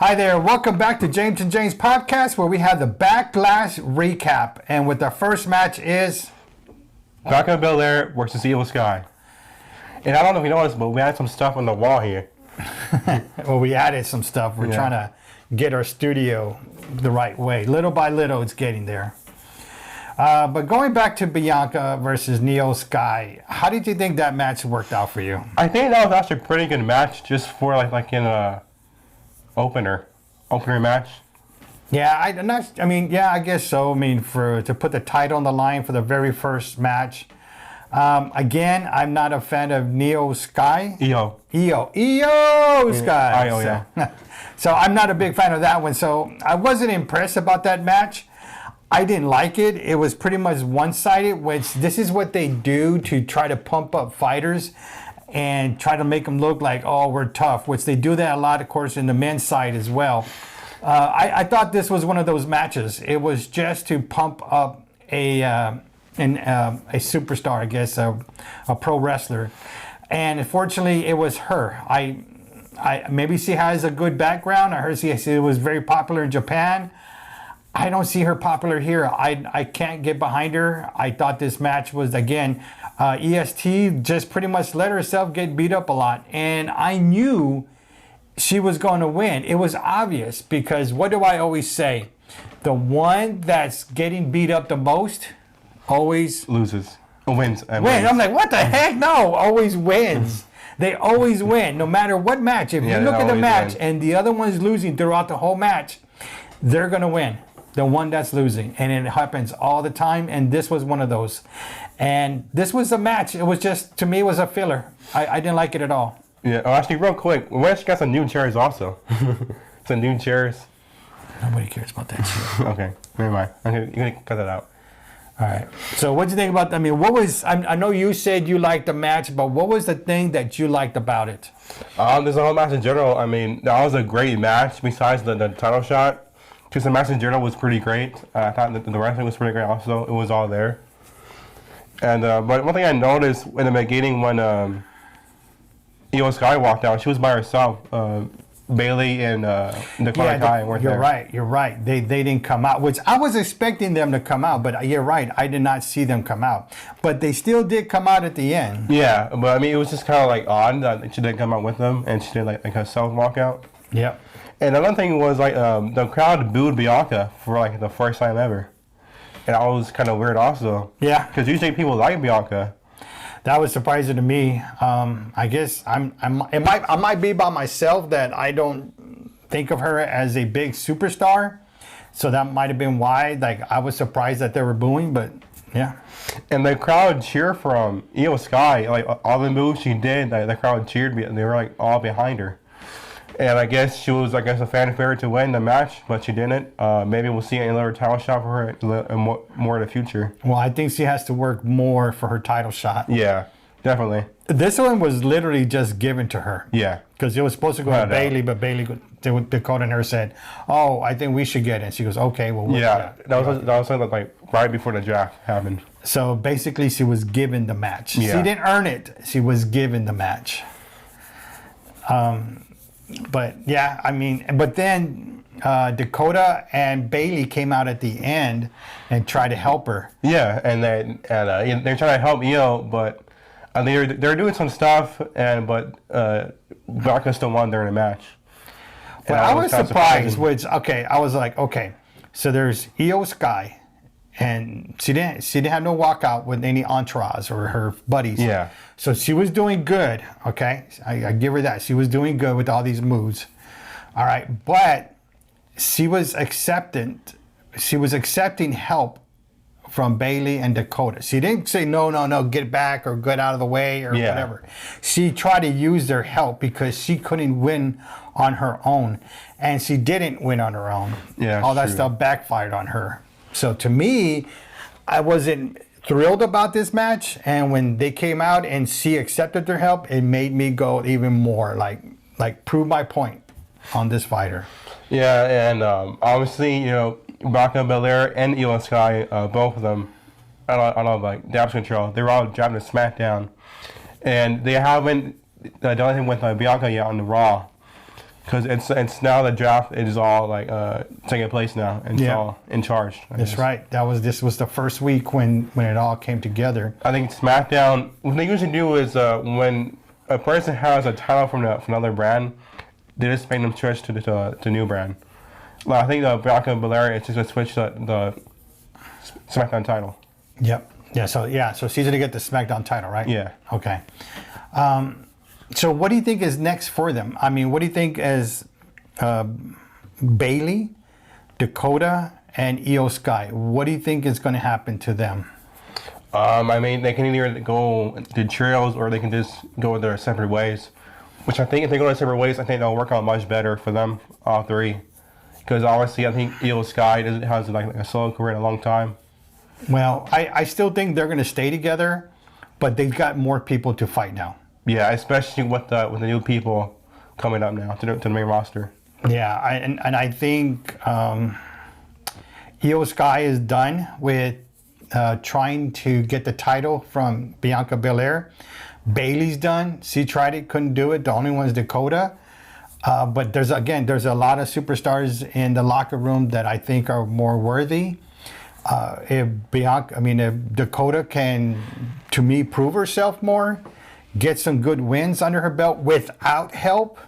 Hi there, welcome back to James and James podcast where we have the Backlash recap. And with our first match is... BIANCA BELAIR versus EO Sky. And I don't know if you noticed, but we had some stuff on the wall here. Well, we added some stuff. We're trying to get our studio the right way. Little by little, it's getting there. But going back to Bianca versus EO Sky, how did you think that match worked out for you? I think that was actually a pretty good match just for like in a opener match. Yeah, I guess so. I mean, to put the title on the line for the very first match. Again, I'm not a fan of EO Sky. EO Sky. IYO, yeah. So I'm not a big fan of that one. So I wasn't impressed about that match. I didn't like it. It was pretty much one-sided, which this is what they do to try to pump up fighters and try to make them look like, oh, we're tough, which they do that a lot, of course, in the men's side as well. I thought this was one of those matches. It was just to pump up a superstar, I guess, a pro wrestler. And unfortunately, it was her. Maybe she has a good background. I heard she was very popular in Japan. I don't see her popular here. I can't get behind her. I thought this match was, again, EST just pretty much let herself get beat up a lot. And I knew she was going to win. It was obvious because what do I always say? The one that's getting beat up the most always loses. Wins. I'm like, what the heck? No, always wins. They always win, no matter what match. If you look at the match and the other one's losing throughout the whole match, they're going to win. The one that's losing. And it happens all the time. And this was one of those. And this was a match. It was just, to me, it was a filler. I didn't like it at all. Yeah. Oh, actually, real quick, West got some new chairs also. Some new chairs. Nobody cares about that shit. Okay. Never mind. You're going to cut that out. All right. So what do you think about, what was, I know you said you liked the match, but what was the thing that you liked about it? There's a whole match in general. I mean, that was a great match besides the title shot. Because the match in general was pretty great. I thought that the wrestling was pretty great also. It was all there. And but one thing I noticed in the beginning when EO Sky walked out, she was by herself. Bailey and Dakota Kai weren't there. You're right. They didn't come out, which I was expecting them to come out, but you're right. I did not see them come out. But they still did come out at the end. Yeah, but I mean, it was just kind of like odd that she didn't come out with them and she did like herself walk out. Yep. And another thing was like the crowd booed Bianca for like the first time ever. And that was kind of weird also. Yeah. Because usually people like Bianca. That was surprising to me. I guess I might be by myself that I don't think of her as a big superstar. So that might have been why. Like I was surprised that they were booing, but yeah. And the crowd cheered from EO Sky. Like all the moves she did, the crowd cheered me, and they were like all behind her. And I guess she was, a fan favorite to win the match, but she didn't. Maybe we'll see another title shot for her more in the future. Well, I think she has to work more for her title shot. Yeah, definitely. This one was literally just given to her. Yeah. Because it was supposed to go to Bailey, but Dakota and her said, "Oh, I think we should get it." And she goes, "Okay, well." That was something like right before the draft happened. So basically, she was given the match. Yeah. She didn't earn it. She was given the match. But yeah, but then Dakota and Bailey came out at the end and tried to help her. Yeah, and they're trying to help EO, but they're doing some stuff, but Bianca still won during the match. But I was surprised, I was like, okay, so there's EO Sky, and she didn't have no walkout with any entourage or her buddies. Yeah. So she was doing good, okay? I give her that. She was doing good with all these moves. All right, but she was accepting help from Bailey and Dakota. She didn't say, no, get back or get out of the way or whatever. She tried to use their help because she couldn't win on her own. And she didn't win on her own. Yeah, all that stuff backfired on her. So to me, I wasn't thrilled about this match, and when they came out and she accepted their help, it made me go even more like prove my point on this fighter. Yeah, and obviously, BIANCA BELAIR and EO Sky, both of them, I don't know, like Dabs Control, they were all driving to SmackDown, and they haven't done anything with Bianca yet on the Raw. Because it's now the draft is all like taking place now, and it's all in charge. That's right. This was the first week when it all came together. I think SmackDown, what they usually do is when a person has a title from another brand, they just make them switch to the new brand. Well, I think BIANCA and BELAIR is just going to switch the SmackDown title. Yep. Yeah. So she's going to get the SmackDown title, right? Yeah. Okay. So what do you think is next for them? I mean, what do you think as Bailey, Dakota, and IYO Sky? What do you think is going to happen to them? I mean, they can either go to trios or they can just go their separate ways. Which I think if they go their separate ways, I think they'll work out much better for them, all three. Because obviously, I think IYO Sky has like a solo career in a long time. Well, I still think they're going to stay together, but they've got more people to fight now. Yeah, especially with the new people coming up now to the main roster. Yeah, and I think IYO Sky is done with trying to get the title from Bianca Belair. Bailey's done. She tried it, couldn't do it. The only one's Dakota. But there's a lot of superstars in the locker room that I think are more worthy. If Dakota can, to me, prove herself more, get some good wins under her belt without help,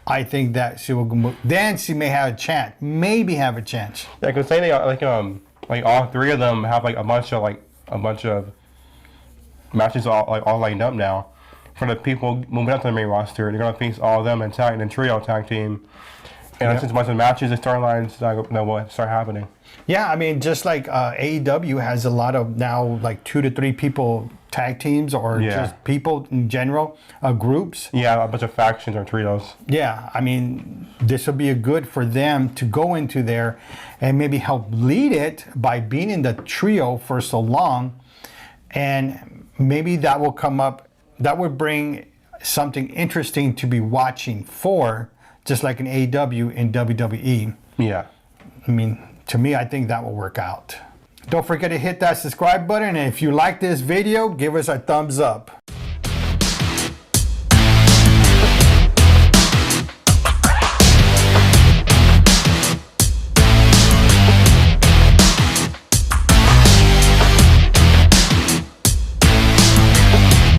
I think that she will move. Then she may have a chance. Maybe have a chance. Yeah, because say they like all three of them have like a bunch of matches all lined up now for the people moving up to the main roster. They're gonna face all of them in trio tag team, and that's just a bunch of matches and storylines that will start happening. Yeah, I mean, just like AEW has a lot of now like 2 to 3 people tag teams or just people in general, groups. Yeah, a bunch of factions or trios. Yeah, I mean, this will be a good for them to go into there and maybe help lead it by being in the trio for so long. And maybe that will come up, that would bring something interesting to be watching for, just like in AEW and WWE. Yeah. I mean, to me, I think that will work out. Don't forget to hit that subscribe button, and if you like this video, give us a thumbs up.